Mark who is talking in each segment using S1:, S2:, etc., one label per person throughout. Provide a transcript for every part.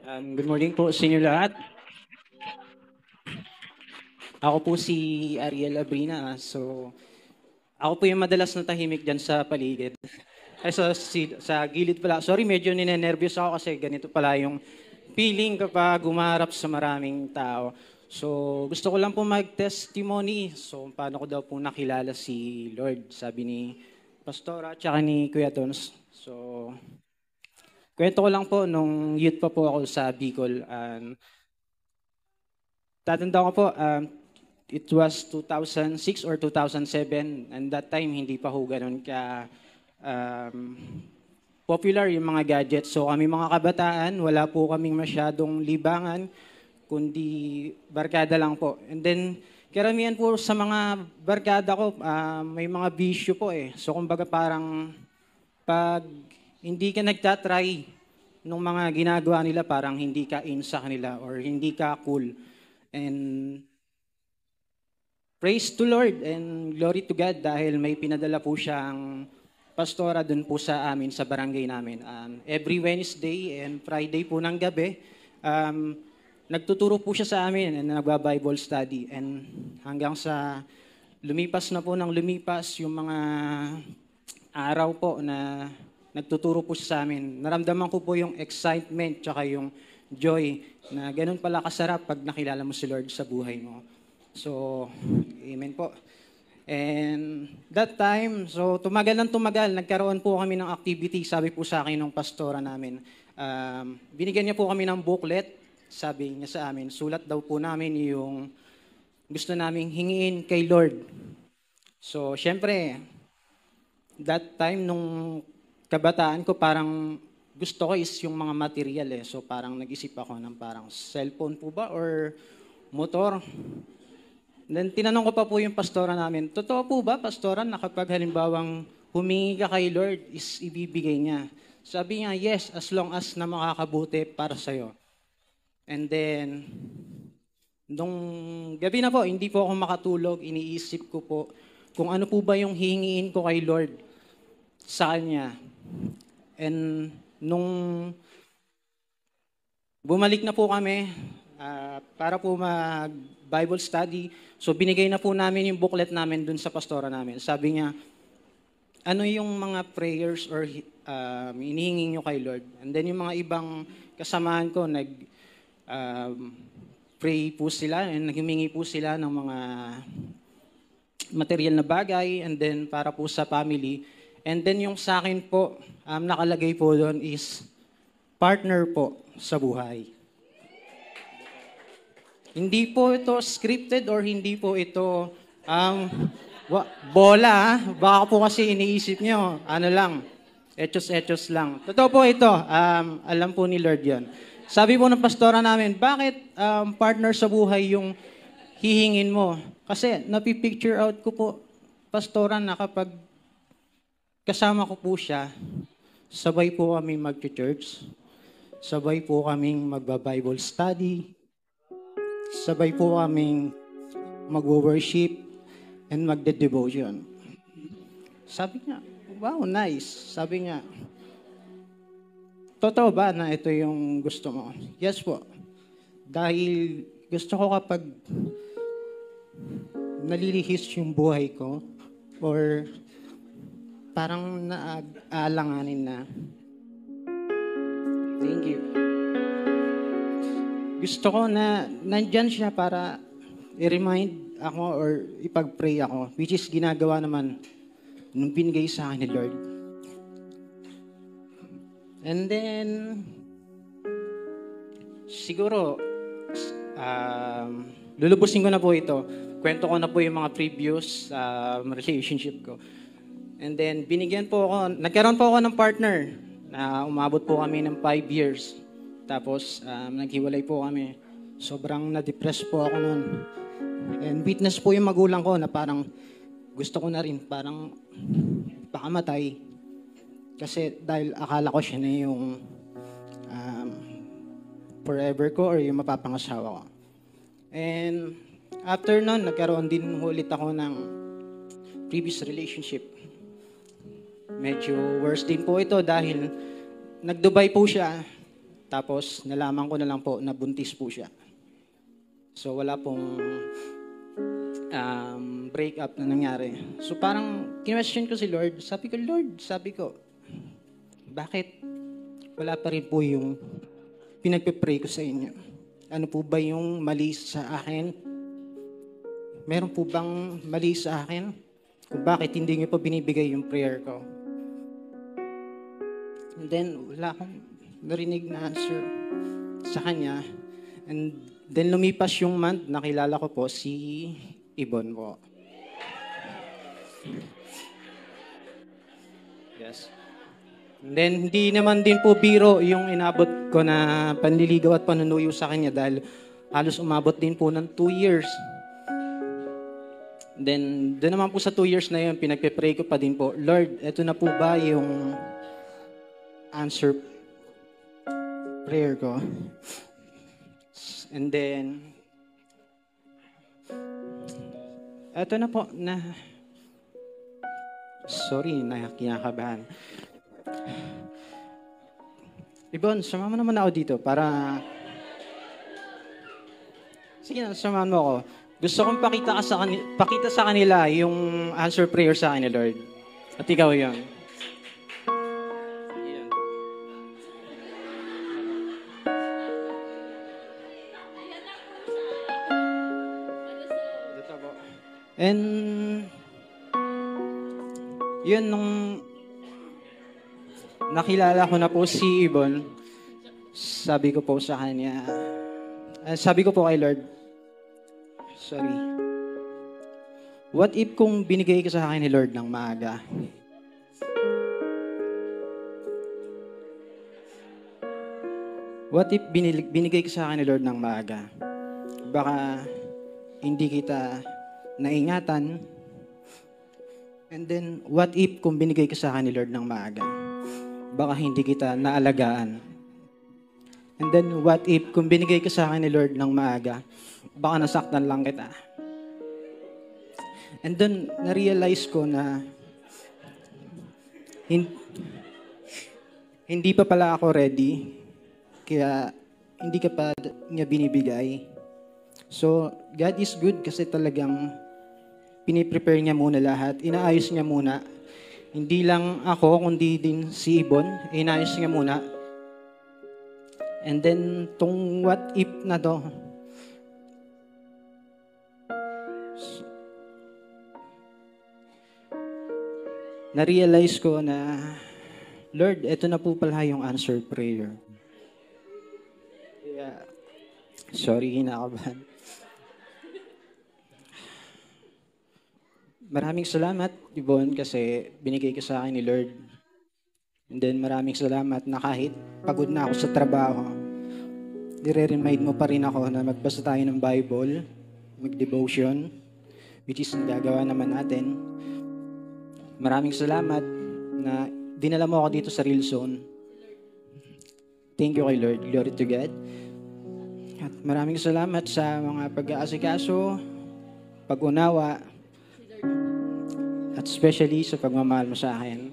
S1: Good morning po sa inyo lahat. Ako po si Ariel Abrina. Ako po yung madalas na tahimik dyan sa paligid. Sa gilid pala. Sorry, medyo ninenervyos ako kasi ganito pala yung feeling kapag gumarap sa maraming tao. So, gusto ko lang po mag-testimony. So, paano ko daw po nakilala si Lord, sabi ni Pastora at ni Kuya Tons. So, kwento ko lang po, nung youth pa po ako sa Bicol, tatanda ko po, it was 2006 or 2007, and that time hindi pa ho ganun ka um, popular yung mga gadgets. So kami mga kabataan, wala po kaming masyadong libangan, kundi barkada lang po. And then, karamihan po sa mga barkada ko, may mga bisyo po eh. So kumbaga parang pag hindi ka nagtatry nung mga ginagawa nila, parang hindi ka in sa kanila or hindi ka cool. And praise to Lord and glory to God dahil may pinadala po siyang pastora dun po sa amin, sa barangay namin. Every Wednesday and Friday po ng gabi, nagtuturo po siya sa amin and nagba-Bible study. And hanggang sa lumipas na po ng lumipas yung mga araw po na nagtuturo po siya sa amin, naramdaman ko po yung excitement tsaka yung joy na ganun pala kasarap pag nakilala mo si Lord sa buhay mo. So, amen po. And that time, so tumagal ng tumagal, nagkaroon po kami ng activity, sabi po sa akin ng pastora namin. Binigyan niya po kami ng booklet, sabi niya sa amin, sulat daw po namin yung gusto naming hingiin kay Lord. So, syempre, that time nung kabataan ko, parang gusto ko is yung mga material eh. So parang nag-isip ako ng parang cellphone po ba or motor. Then tinanong ko pa po yung pastora namin, totoo po ba pastora na kapag halimbawang humingi ka kay Lord is ibibigay niya? Sabi niya, yes, as long as na makakabuti para sa'yo. And then, nung gabi na po, hindi po ako makatulog, iniisip ko po kung ano po ba yung hihingiin ko kay Lord sa Kanya. And nung bumalik na po kami para po mag-Bible study, so binigay na po namin yung booklet namin dun sa pastora namin. Sabi niya, ano yung mga prayers or inihingi nyo kay Lord? And then yung mga ibang kasamahan ko, pray po sila and naghimingi po sila ng mga material na bagay and then para po sa family. And then yung sa akin po, nakalagay po doon is partner po sa buhay. Hindi po ito scripted or hindi po ito bola. Baka po kasi iniisip nyo, ano lang, etos lang. Totoo po ito, alam po ni Lord yon. Sabi po ng pastora namin, bakit partner sa buhay yung hihingin mo? Kasi napipicture out ko po, pastora, na kapag kasama ko po siya, sabay po kami mag-church, sabay po kaming magba-Bible study, sabay po kaming mag-worship and magde-devotion. Sabi niya, wow, nice. Sabi niya, totoo ba na ito yung gusto mo? Yes po. Dahil gusto ko kapag nalilihis yung buhay ko or parang naaalanganin na. Thank you. Gusto ko na nandyan siya para i-remind ako or ipag-pray ako, which is ginagawa naman nung binigay sa akin ni Lord. And then, siguro, lulubusin ko na po ito. Kwento ko na po yung mga previous relationship ko. And then, nagkaroon po ako ng partner na umabot po kami ng 5 years. Tapos, naghiwalay po kami. Sobrang na-depress po ako noon. And witness po yung magulang ko na parang gusto ko na rin parang pakamatay. Kasi dahil akala ko siya na yung forever ko or yung mapapangasawa ko. And after nun, nagkaroon din ulit ako ng previous relationship. Medyo worse din po ito dahil nag-Dubai po siya. Tapos nalaman ko na lang po na buntis po siya. So wala pong breakup na nangyari. So parang kinwestiyon ko si Lord. Sabi ko, Lord, bakit wala pa rin po yung pinagpe-pray ko sa inyo? Ano po ba yung mali sa akin? Meron po bang mali sa akin? Kung bakit hindi niyo pa binibigay yung prayer ko? And then, wala akong narinig na answer sa kanya. And then, lumipas yung month, nakilala ko po si Ibon po. Yes. And then, hindi naman din po biro yung inabot ko na panliligaw at panunuyo sa kanya dahil halos umabot din po ng 2 years. Then, doon naman po sa 2 years na yun, pinagpe-pray ko pa din po, Lord, eto na po ba yung answer prayer ko? And then, eto na po, sorry, kinakabahan. Ibon, sumama naman ako dito para, sige na, samahan mo ako. Gusto kong pakita sa kanila yung answer prayer sa akin ni Lord. At ikaw yun. Ayan. Dito po. And, yun, nung nakilala ko na po si Ibon, sabi ko po sa kanya, sabi ko po kay Lord, sorry. What if kung binigay ka sa akin ni Lord ng maaga? What if binigay ka sa akin ni Lord ng maaga? Baka hindi kita naingatan. And then, what if kung binigay ka sa akin ni Lord ng maaga? Baka hindi kita naalagaan. And then, what if kung binigay ka sa akin ni Lord ng maaga? Baka nasaktan lang kita. And then, na-realize ko na hindi pa pala ako ready. Kaya, hindi ka pa niya binibigay. So, God is good kasi talagang piniprepare niya muna lahat. Inaayos niya muna. Hindi lang ako, kundi din si Ibon. Inaayos niya muna. And then, tong what if na to, na-realize ko na, Lord, eto na po pala yung answer prayer. Yeah. Sorry, kinakabahan. Maraming salamat, Ibon, kasi binigay ka sa akin ni Lord. And then maraming salamat na kahit pagod na ako sa trabaho, nire-remind mo pa rin ako na magbasa tayo ng Bible, mag-devotion, which is nagagawa naman natin. Maraming salamat na dinala mo ako dito sa Real Zone. Thank you kay Lord. Glory to God. At maraming salamat sa mga pag-aasikaso, pag-unawa, at especially sa pagmamahal mo sa akin.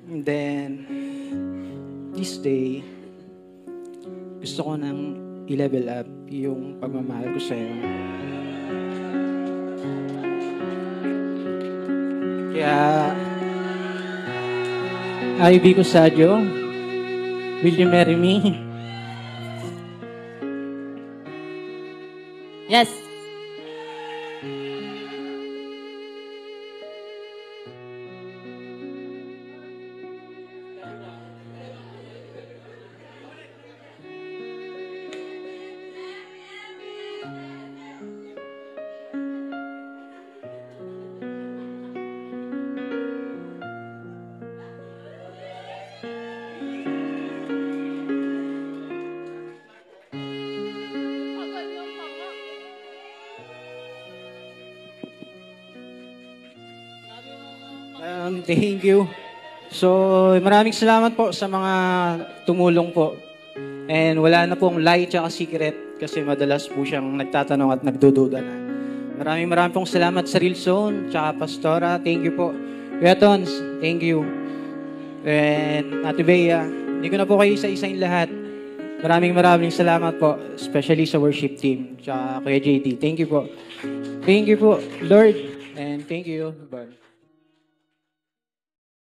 S1: And then, this day, gusto ko nang i-level up yung pagmamahal ko sa'yo. Kaya, Ivy Cusadio, will you marry me?
S2: Yes.
S1: Thank you. So, maraming salamat po sa mga tumulong po. And wala na pong lie tsaka secret kasi madalas po siyang nagtatanong at nagdududa na. Maraming pong salamat sa Real Zone tsaka Pastora. Thank you po. Kuya Tons, thank you. And Ate Bea, hindi ko na po kayo isa-isain lahat. Maraming salamat po, especially sa worship team, tsaka Kuya JD. Thank you po. Thank you po, Lord, and thank you. Bye.